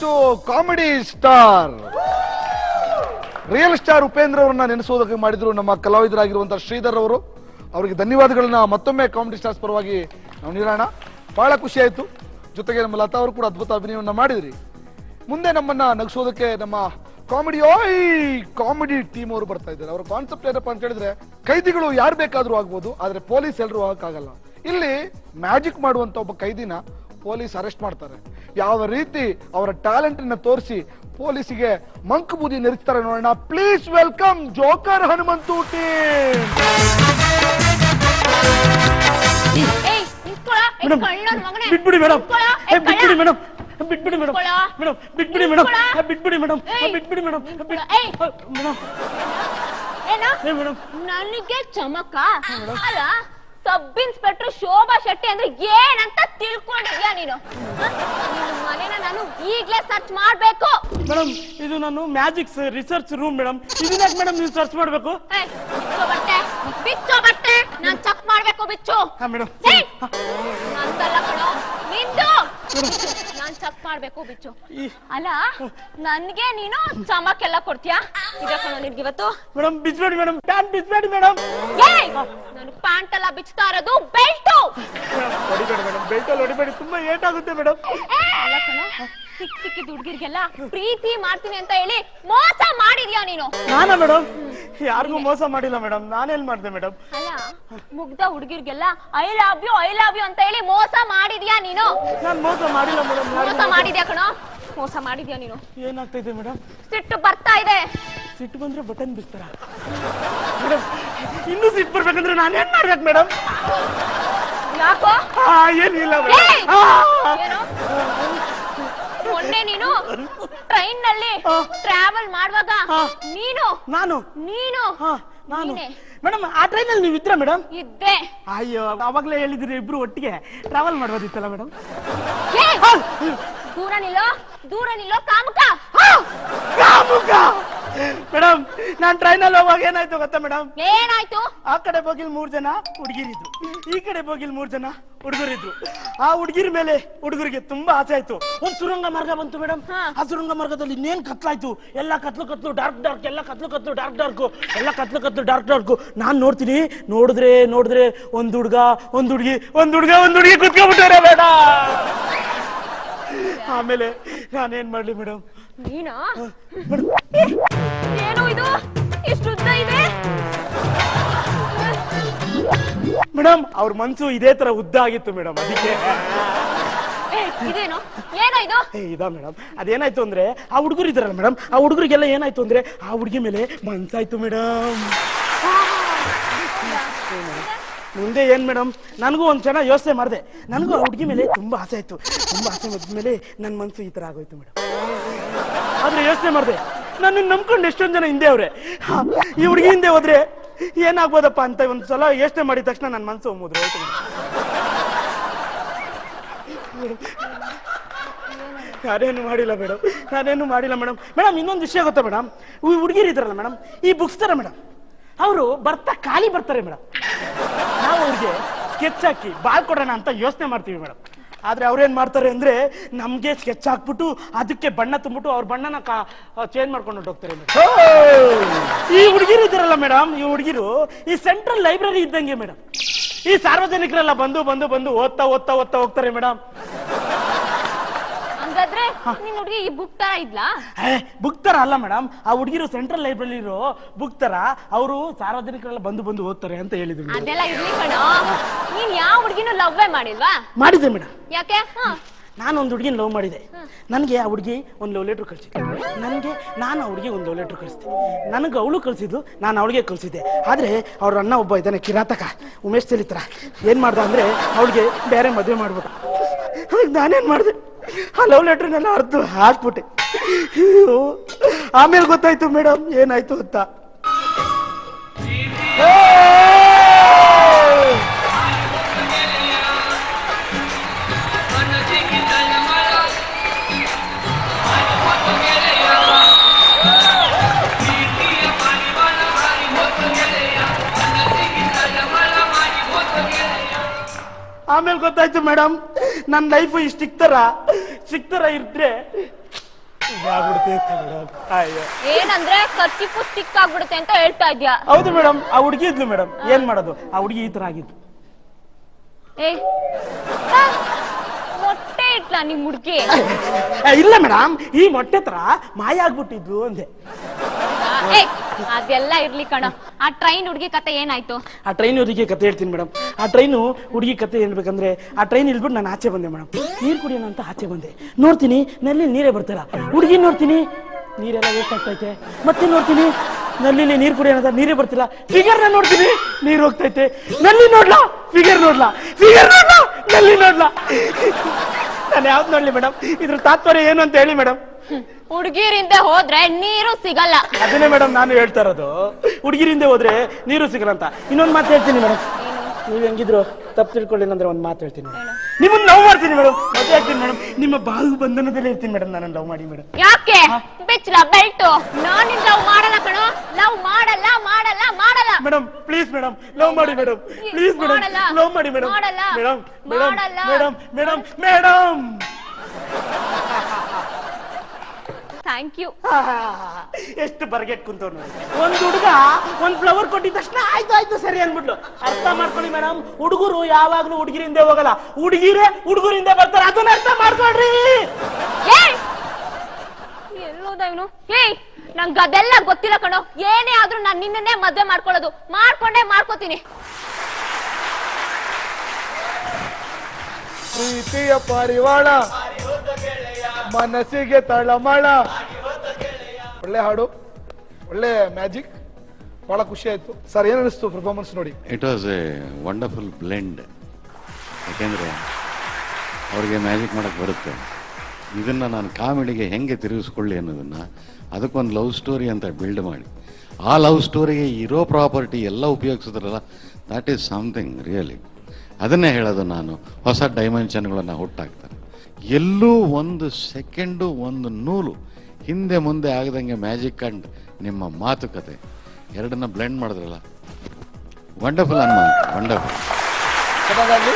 To comedy star. Real star Upendra ಅವರನ್ನ ನೆನೆಸೋದಕ್ಕೆ ಮಾಡಿದ್ರು ನಮ್ಮ ಕಲಾವಿದರಾಗಿರುವಂತಹ ಶ್ರೀಧರ್ ಅವರು. ಅವರಿಗೆ ಧನ್ಯವಾದಗಳನ್ನ ಮತ್ತೊಮ್ಮೆ ಕಾಮಿಡಿ ಸ್ಟಾರ್ಸ್ ಪರವಾಗಿ ನಾವು ನೀಡೋಣ. ಬಹಳ ಖುಷಿ ಆಯ್ತು. ಜೊತೆಗೆ ನಮ್ಮ ಲತಾ ಅವರು ಕೂಡ ಅದ್ಭುತ ಅಭಿನಯವನ್ನ ಮಾಡಿದ್ರಿ. ಮುಂದೆ ನಮ್ಮನ್ನ ನಗಿಸೋದಕ್ಕೆ ನಮ್ಮ ಕಾಮಿಡಿ ಟೀಮ್ ಅವರು ಬರ್ತಾ ಇದ್ದಾರೆ. ಅವರ ಕಾನ್ಸೆಪ್ಟ್ ಏನಪ್ಪಾ ಅಂತ ಹೇಳಿದ್ರೆ, ಕೈದಿಗಳು ಯಾರು ಬೇಕಾದ್ರೂ ಆಗ್ಬೋದು, ಆದ್ರೆ ಪೊಲೀಸ್ ಎಲ್ಲರೂ ಆಗಕ್ಕಾಗಲ್ಲ. ಇಲ್ಲಿ ಮ್ಯಾಜಿಕ್ ಮಾಡುವಂತ ಒಬ್ಬ ಕೈದಿನ ಪೊಲೀಸ್ ಅರೆಸ್ಟ್ ಮಾಡ್ತಾರೆ. ಯಾವ ರೀತಿ ಅವರ ಟ್ಯಾಲೆಂಟ್ ಅನ್ನ ತೋರಿಸಿ ಪೊಲೀಸಿಗೆ ಮಂಕ್ ಬೂದಿ ನೆರೆಸ್ತಾರೆ ನೋಡೋಣ. Please welcome joker Hanumanthu team. ಬಿಟ್ಬಿಡಿ ಮೇಡಮ್, ಬಿಟ್ಬಿಡಿ ಮೇಡಮ್, ಬಿಟ್ಬಿಡಿ ಮೇಡಮ್, ಮೇಡಮ್ ಬಿಟ್ಬಿಡಿ ಮೇಡಮ್, ಬಿಟ್ಬಿಡಿ ಮೇಡಮ್, ಬಿಟ್ಬಿಡಿ ಮೇಡಮ್, ಮೇಡಮ್. ನನಗೆ ಚಮಕ ಅಲ್ಲ, ಸಬ್ ಇನ್ಸ್ಪೆಕ್ಟರ್ ಶೋಭಾ ಶೆಟ್ಟಿ ಅಂದ್ರೆ ಏನಂತ ತಿಳ್ಕೊಂಡಿದ್ಯಾ ನೀನು? ಮನೇನ ನಾನು ಈಗ್ಲೇ ಸರ್ಚ್ ಮಾಡ್ಬೇಕು. ಮೇಡಮ್ ಇದು ನಾನು ಮ್ಯಾಜಿಕ್ ರಿಸರ್ಚ್ ರೂಮ್ ಮೇಡಮ್. ಇದನ್ನ ಮೇಡಮ್ ನೀವು ಸರ್ಚ್ ಮಾಡ್ಬೇಕು. ಬಿಚ್ಚೋ ಬಟ್ಟೆ ನಾನ್ ಚೆಕ್ ಮಾಡ್ಬೇಕು. ಬಿಚ್ಚು. ಮೇಡಮ್ ನಂದಲ್ಲ ಕಣೋ, ನಿಂದು. ನಾನ್ ಚೆಕ್ ಮಾಡ್ಬೇಕು. ಬಿಚ್ಚು. ಅಲ್ಲ ನನ್ಗೆ ನೀನು ಚಮಕೆಲ್ಲ ಕೊಡ್ತೀಯಾ? ಇದೆ ಕಣೋ ನಿನ್ಗೆ ಇವತ್ತು. ಮೇಡಮ್ ಬಿಚ್ಬೇಡಿ ಮೇಡಮ್, ಪ್ಯಾಂಟ್ ಬಿಚ್ಬೇಡಿ ಮೇಡಮ್. ನಾನು ಪ್ಯಾಂಟ್ ಎಲ್ಲ ಬಿಚ್ತಾ ಇರೋದು ಬೆಲ್ಟ್. ಹೊಡಿಬೇಡಿ ಮೇಡಮ್, ಬೆಲ್ಟ್ ಅಲ್ಲಿ ಹೊಡಿಬೇಡಿ, ತುಂಬಾ ಏಟಾಗುತ್ತೆ ಮೇಡಮ್. ಅಲ್ಲ ಕಣೋ, ಸಿಕ್ಕಿದ ಹುಡುಗಿರ್ಗೆಲ್ಲ ಪ್ರೀತಿ ಮಾಡ್ತೀನಿ ಅಂತ ಹೇಳಿ ಮೋಸ ಮಾಡಿದ್ಯಾ ನೀನು? ನಾನಾ ಮೇಡಮ್? ಯಾರಿಗೂ ಮೋಸ ಮಾಡಿಲ್ಲ ಮೇಡಮ್. ನಾನೇನ್ ಮಾಡಿದೆ ಮೇಡಮ್? ಅಲ್ಲ ಮುಗ್ಧ ಹುಡುಗಿರ್ಗೆಲ್ಲ ಐ ಲವ್ ಯು ಅಂತ ಹೇಳಿ ಮೋಸ ಮಾಡಿದ್ಯಾ ನೀನು? ನಾನ್ ಮೋಸ ಮಾಡಿಲ್ಲ ಮೇಡಮ್. ಮೋಸ ಮಾಡಿದ್ಯಾ ಕಣೋ, ಮೋಸ ಮಾಡಿದ್ಯಾ ನೀನು. ಏನಾಗ್ತಾ ಇದೆ ಮೇಡಮ್? ಸಿಟ್ಟು ಬರ್ತಾ ಇದೆ. ಸಿಟ್ಟು ಬಂದ್ರೆ ಬಟನ್ ಬಿಡ್ತಾರ ಮೇಡಮ್? ಇನ್ನೂ ಸಿಟ್ಟು ಬರ್ಬೇಕಂದ್ರೆ ನಾನೇನ್ ಮಾಡ್ಬೇಕು ಮೇಡಮ್? ಯಾಕೋ? ಏನಿಲ್ಲ ಏನೋ ಮೊನ್ನೆ ನೀನು ಟ್ರೈನ್ ನಲ್ಲಿ ಟ್ರಾವೆಲ್ ಮಾಡುವಾಗ ನಾನು ಮೇಡಮ್ ಆ ಟ್ರೈನ್ ಅಲ್ಲಿ ನೀವು ಇದ್ರ ಮೇಡಮ್? ಇದ್ದೆ. ಅಯ್ಯೋ ಅವಾಗ್ಲೇ ಹೇಳಿದ್ರಿ ಇಬ್ರು ಒಟ್ಟಿಗೆ ಟ್ರಾವೆಲ್ ಮಾಡ್ಬೋದಿತ್ತಲ್ಲ ಮೇಡಮ್? ದೂರ ನಿಲ್ಲೋ ಕಾಮುಕ. ಮೇಡಮ್ ನಾನ್ ಟ್ರೈನ್ ಅಲ್ಲಿ ಹೋಗುವಾಗ ಏನಾಯ್ತು ಗೊತ್ತಾ ಮೇಡಮ್? ಏನಾಯ್ತು? ಆ ಕಡೆ ಬೋಗಿಲ್ 3 ಜನ ಹುಡುಗಿರಿದ್ರು, ಈ ಕಡೆ ಬೋಗಿಲ್ 3 ಜನ ಹುಡುಗರಿದ್ರು. ಆ ಹುಡುಗಿರ ಮೇಲೆ ಹುಡುಗರಿಗೆ ತುಂಬಾ ಆಸೆ ಆಯ್ತು. ಒಂದ್ ಸುರಂಗ ಮಾರ್ಗ ಬಂತು ಮೇಡಮ್. ಆ ಸುರಂಗ ಮಾರ್ಗದಲ್ಲಿ ಇನ್ನೇನ್ ಕತ್ಲಾಯ್ತು, ಎಲ್ಲ ಕತ್ಲು ಡಾರ್ಕ್ ಎಲ್ಲ ಕತ್ಲು ಡಾರ್ಕ್. ನಾನ್ ನೋಡ್ತೀನಿ, ನೋಡಿದ್ರೆ ಒಂದ್ ಹುಡುಗ ಒಂದ್ ಹುಡುಗಿ ಕುತ್ಕೊಂಡ್ಬಿಟ್ಟಾರೆ ಬೇಡ. ಆಮೇಲೆ ನಾನೇನ್ ಮಾಡ್ಲಿ ಮೇಡಮ್? ನೀನಾ? ಏನೋ ಇದು ಇಷ್ಟು ಉದ್ದ ಇದೆ ಮೇಡಮ್. ಅವ್ರ ಮನ್ಸು ಇದೇ ತರ ಉದ್ದ ಆಗಿತ್ತು ಮೇಡಮ್, ಅದಕ್ಕೆ. ಇದೇನು? ಏನೋ ಇದು? ಇದಾ ಮೇಡಮ್, ಅದೇನಾಯ್ತು ಅಂದ್ರೆ ಆ ಹುಡುಗರು ಇದಾರಲ್ಲ ಮೇಡಮ್, ಆ ಹುಡುಗರಿಗೆಲ್ಲ ಏನಾಯ್ತು ಅಂದ್ರೆ ಆ ಹುಡುಗಿ ಮೇಲೆ ಮನ್ಸಾಯ್ತು ಮೇಡಮ್. ಮುಂದೆ ಏನ್ ಮೇಡಮ್, ನನಗೂ ಒಂದ್ ಚೆನ್ನಾಗಿ ಯೋಚನೆ ಮಾಡಿದೆ. ನನಗೂ ಆ ಹುಡುಗಿ ಮೇಲೆ ತುಂಬಾ ಆಸೆ ಆಯ್ತು. ತುಂಬಾ ಆಸೆ ಮಾಡಿದ್ಮೇಲೆ ನನ್ ಮನ್ಸು ಈ ತರ ಆಗೋಯ್ತು ಮೇಡಮ್. ಆದ್ರೆ ಯೋಚನೆ ಮಾಡಿದೆ, ನನ್ನ ನಂಬ್ಕೊಂಡು ಎಷ್ಟೊಂದ್ ಜನ ಹಿಂದೆ ಅವ್ರೆ. ಈ ಹುಡುಗಿ ಹಿಂದೆ ಹೋದ್ರೆ ಏನಾಗ್ಬೋದಪ್ಪ ಅಂತ ಒಂದ್ಸಲ ಯೋಚನೆ ಮಾಡಿದ ತಕ್ಷಣ ನನ್ನ ಮನ್ಸು ಮುದ್ರೆ ಹೋಯ್ತು ಮೇಡಮ್. ನಾನೇನು ಮಾಡಿಲ್ಲ ಮೇಡಮ್. ಮೇಡಮ್ ಇನ್ನೊಂದು ವಿಷಯ ಗೊತ್ತಾ ಮೇಡಮ್? ಈ ಹುಡುಗಿರು ಇದಾರಲ್ಲ ಮೇಡಮ್, ಈ ಬುಕ್ಸ್ ತರ ಮೇಡಮ್, ಅವರು ಖಾಲಿ ಬರ್ತಾರೆ ಮೇಡಮ್. ನಾವು ಅವ್ರಿಗೆ ಸ್ಕೆಚ್ ಹಾಕಿ ಬಾಳ್ ಕೊಡೋಣ ಅಂತ ಯೋಚನೆ ಮಾಡ್ತೀವಿ ಮೇಡಮ್. ಆದ್ರೆ ಅವ್ರೇನ್ ಮಾಡ್ತಾರೆ ಅಂದ್ರೆ ನಮ್ಗೆ ಸ್ಕೆಚ್ ಹಾಕ್ಬಿಟ್ಟು ಅದಕ್ಕೆ ಬಣ್ಣ ತುಂಬಿಟ್ಟು ಅವ್ರ ಬಣ್ಣನ ಚೇಂಜ್ ಮಾಡ್ಕೊಂಡು ಹೋಗ್ತಾರೆ ಮೇಡಮ್. ಈ ಹುಡುಗಿರು ಇದಾರಲ್ಲ ಮೇಡಮ್, ಈ ಹುಡುಗಿರು ಈ ಸೆಂಟ್ರಲ್ ಲೈಬ್ರರಿ ಇದ್ದಂಗೆ ಮೇಡಮ್. ಈ ಸಾರ್ವಜನಿಕರೆಲ್ಲ ಬಂದು ಓದ್ತಾ ಹೋಗ್ತಾರೆ ಮೇಡಮ್. ಹಾಗಾದ್ರೆ ನಿನ್ ಹುಡುಗಿ ಈ ಬುಕ್ ತರ ಇದ್ಲಾ? ಬುಕ್ ತರ ಅಲ್ಲ ಮೇಡಮ್, ಆ ಹುಡುಗಿರು ಸೆಂಟ್ರಲ್ ಲೈಬ್ರರಿ ಇರೋ ಬುಕ್ ತರ ಅವರು ಸಾರ್ವಜನಿಕರೆಲ್ಲ ಬಂದು ಓದ್ತಾರೆ ಅಂತ ಹೇಳಿದ್ರು. ಅದೆಲ್ಲ ಇರ್ಲಿ ಕಣೋ, ನೀನ್ ಯಾವ ಹುಡುಗಿನೂ ಲವ್ವೇ ಮಾಡಿಲ್ವಾ? ಮಾಡಿದ್ದೆ ಮೇಡಮ್. ಯಾಕೆ? ನಾನು ಒಂದು ಹುಡುಗಿನ ಲವ್ ಮಾಡಿದೆ. ನನಗೆ ಆ ಹುಡುಗಿ ಒಂದು ಲವ್ ಲೆಟರ್ ಕಳಿಸಿದ್ದೆ. ನಾನು ಆ ಹುಡುಗಿ ಒಂದು ಲವ್ ಲೆಟರ್ ಕಳಿಸಿದೆ. ನನಗೆ ಅವಳು ಕಳಿಸಿದ್ದು, ನಾನು ಅವಳಿಗೆ ಕಳಿಸಿದ್ದೆ. ಆದ್ರೆ ಅವ್ರ ಅಣ್ಣ ಒಬ್ಬ ಇದ್ದಾನೆ ಕಿರಾತಕ, ಉಮೇಶ್ ಚಲಿತ್ರ. ಏನ್ ಮಾಡ್ದ ಅಂದ್ರೆ ಅವಳಿಗೆ ಬೇರೆ ಮದುವೆ ಮಾಡ್ಬಿಟ್ಟ. ನಾನೇನ್ ಮಾಡಿದೆ, ಆ ಲವ್ ಲೆಟರ್ನೆಲ್ಲ ಅರ್ಧ ಹಾಕ್ಬಿಟ್ಟೆ. ಆಮೇಲೆ ಗೊತ್ತಾಯ್ತು ಮೇಡಮ್ ಏನಾಯ್ತು ಅಂತ. ಆಮೇಲೆ ಗೊತ್ತಾಯ್ತು ಮೇಡಮ್, ನನ್ನ ಲೈಫ್ ಸಿಕ್ತರ ಇದ್ರೆ ಅಯ್ಯೋ ಏನಂದ್ರೆ ಖರ್ಚಿಪ್ಪು ಸ್ಟಿಕ್ ಆಗ್ಬಿಡುತ್ತೆ ಅಂತ ಹೇಳ್ತಾ ಇದ್ಯಾ? ಹೌದು ಮೇಡಮ್, ಆ ಹುಡುಗಿ ಇದ್ಲು ಮೇಡಮ್, ಏನ್ ಮಾಡೋದು, ಆ ಹುಡುಗಿ ಈ ತರ ಆಗಿದ್ದು. ಏ ಮೊಟ್ಟೆ ಇಟ್ಲಾ ನಿಮ್ ಹುಡ್ಗಿ? ಇಲ್ಲ ಮೇಡಮ್, ಈ ಮೊಟ್ಟೆ ತರ ಮಾಯ ಆಗ್ಬಿಟ್ಟಿದ್ಲು ಅಂದೆ. ಏ ಅದೆಲ್ಲ ಇರ್ಲಿ ಕಣೋ, ಆ ಟ್ರೈನ್ ಹುಡ್ಗಿ ಕತೆ ಏನಾಯ್ತು? ಆ ಟ್ರೈನ್ ಹುಡುಗಿ ಕತೆ ಹೇಳ್ತೀನಿ ಮೇಡಮ್. ಆ ಟ್ರೈನು ಹುಡುಗಿ ಕತೆ ಹೇಳ್ಬೇಕಂದ್ರೆ, ಆ ಟ್ರೈನ್ ಇಳ್ಬಿಟ್ಟು ನಾನು ಆಚೆ ಬಂದೆ ಮೇಡಮ್. ನೀರ್ ಕುಡಿಯೋಣ ಅಂತ ಆಚೆ ಬಂದೆ. ನೋಡ್ತೀನಿ ನಲ್ಲಿ ನೀರೇ ಬರ್ತಾರ. ಹುಡುಗಿ ನೋಡ್ತೀನಿ ನೀರೆಲ್ಲ ವೇಸ್ಟ್ ಆಗ್ತೈತೆ. ಮತ್ತೆ ನೋಡ್ತೀನಿ ನಲ್ಲಿ ನೀರ್ ಕುಡಿಯೋಣ ಅಂತ ನೀರೇ ಬರ್ತಿಲ್ಲ. ಫಿಗರ್ ನ ನೋಡ್ತೀನಿ ನೀರ್ ಹೋಗ್ತೈತೆ. ನಲ್ಲಿ ನೋಡ್ಲಾ, ಫಿಗರ್ ನೋಡ್ಲಾ, ಫಿಗರ್ ನೋಡ್ಲಾ, ನಲ್ಲಿ ನೋಡ್ಲಾ. ನಾನು ಯಾವ್ದು ನೋಡ್ಲಿ ಮೇಡಮ್? ಇದ್ರ ತಾತ್ಪರ್ಯ ಏನು ಅಂತ ಹೇಳಿ ಮೇಡಮ್. ಹುಡ್ಗಿರಿಂದ ಹೋದ್ರೆ ನೀರು ಸಿಗಲ್ಲ. ಅದನ್ನೇ ಮೇಡಮ್ ನಾನು ಹೇಳ್ತಾ ಇರೋದು, ಹುಡುಗಿರಿಂದ ಹೋದ್ರೆ ನೀರು ಸಿಗಲ್ಲ ಅಂತ. ಇನ್ನೊಂದು ಮಾತು ಹೇಳ್ತೀನಿ ಮೇಡಮ್, ನೀವ್ ಹೆಂಗಿದ್ರು ತಪ್ಪು ತಿಳ್ಕೊಳ್ಳಿಲ್ಲ ಅಂದ್ರೆ ಒಂದು ಮಾತು ಹೇಳ್ತೀನಿ ಮೇಡಮ್. ನಿಮ್ಮನ್ನ ಲವ್ ಮಾಡ್ತೀನಿ ಮೇಡಮ್, ಮದುವೆ ಆಗ್ತೀನಿ ಮೇಡಮ್. ನಿಮ್ಮ ಬಾಹು ಬಂಧನದಲ್ಲಿ ಇರ್ತೀನಿ ಮೇಡಮ್. ನಾನು ಲವ್ ಮಾಡಿ ಮೇಡಮ್. ಯಾಕೆ ಬೆಚ್ಚಲ ಬೆಲ್ಟು? ನಾನು ಲವ್ ಮಾಡಲ್ಲ ಕಣೋ, ಲವ್ ಮಾಡಲ್ಲ ಮಾಡಲ್ಲ ಮಾಡಲ್ಲ. ಮೇಡಮ್ ಪ್ಲೀಸ್ ಮೇಡಮ್, ಲವ್ ಮಾಡಿ ಮೇಡಮ್, ಪ್ಲೀಸ್ ಮೇಡಮ್, ಲವ್ ಮಾಡಿ madam. Madam madam madam madam madam thank you. ಎಷ್ಟು ಬರ್ಗೆಟ್ ಕುಂತವ್ ನೋಡಿ. ಒಂದ್ ಹುಡುಗ ಒಂದ್ ಫ್ಲವರ್ ಕೊಟ್ಟಿದ ತಕ್ಷಣ ಆಯ್ತು ಆಯ್ತು ಸರಿ ಅಂದ್ಬಿಟ್ಲು. ಅರ್ಥ ಮಾಡ್ಕೊಳ್ಳಿ ಮೇಡಮ್, ಹುಡುಗರು ಯಾವಾಗ್ಲೂ ಹುಡುಗಿರಿಂದ ಹೋಗಲ್ಲ, ಹುಡುಗಿರೇ ಹುಡುಗರಿಂದ ಬರ್ತಾರೆ. ಅದನ್ನ ಅರ್ಥ ಮಾಡ್ಕೊಳ್ರಿ. ಎಲ್ಲೋದವನು? ಏಯ್ ನಂಗೆ ಅದೆಲ್ಲ ಗೊತ್ತಿಲ್ಲ ಕಣೋ. ಏನೇ ಆದ್ರೂ ನಾನು ನಿನ್ನೇ ಮದ್ವೆ ಮಾಡ್ಕೊಳ್ಳೋದು, ಮಾಡ್ಕೊಂಡೇ ಮಾಡ್ಕೋತೀನಿ. ಪ್ರೀತಿಯ ಪಾರಿವಾಳ ಮನಸ್ಸಿಗೆ ತಳಮಳ. ಒಳ್ಳೆ ಹಾಡು, ಒಳ್ಳೆ ಮ್ಯಾಜಿಕ್, ಬಹಳ ಖುಷಿ ಆಯ್ತು. ಸರ್ ಏನ್ ಅನಿಸ್ತು ಪರ್ಫಾರ್ಮೆನ್ಸ್ ನೋಡಿ? It was A wonderful blend. ಯಾಕೆಂದರೆ ಅವ್ರಿಗೆ ಮ್ಯಾಜಿಕ್ ಮಾಡೋಕ್ಕೆ ಬರುತ್ತೆ. ಇದನ್ನು ನಾನು ಕಾಮಿಡಿಗೆ ಹೆಂಗೆ ತಿರುಗಿಸ್ಕೊಳ್ಳಿ ಅನ್ನೋದನ್ನು ಅದಕ್ಕೊಂದು ಲವ್ ಸ್ಟೋರಿ ಅಂತ ಬಿಲ್ಡ್ ಮಾಡಿ, ಆ ಲವ್ ಸ್ಟೋರಿಗೆ ಇರೋ ಪ್ರಾಪರ್ಟಿ ಎಲ್ಲ ಉಪಯೋಗಿಸಿದ್ರಲ್ಲ, ದ್ಯಾಟ್ ಈಸ್ ಸಮಥಿಂಗ್ ರಿಯಲಿ. ಅದನ್ನೇ ಹೇಳೋದು ನಾನು, ಹೊಸ ಡೈಮೆನ್ಷನ್ಗಳನ್ನು ಹುಟ್ಟಾಕ್ತಾರೆ. ಎಲ್ಲೂ ಒಂದು ಸೆಕೆಂಡು ಒಂದು ನೂಲು ಹಿಂದೆ ಮುಂದೆ ಆಗದಂಗೆ ಮ್ಯಾಜಿಕ್ ಅಂಡ್ ನಿಮ್ಮ ಮಾತುಕತೆ ಎರಡನ್ನ ಬ್ಲೆಂಡ್ ಮಾಡಿದ್ರಲ್ಲ, ವಂಡರ್ಫುಲ್ ಅನ್ಮ, ವಂಡರ್ಫುಲ್. ಒಳ್ಳೆದಾಗಲಿ.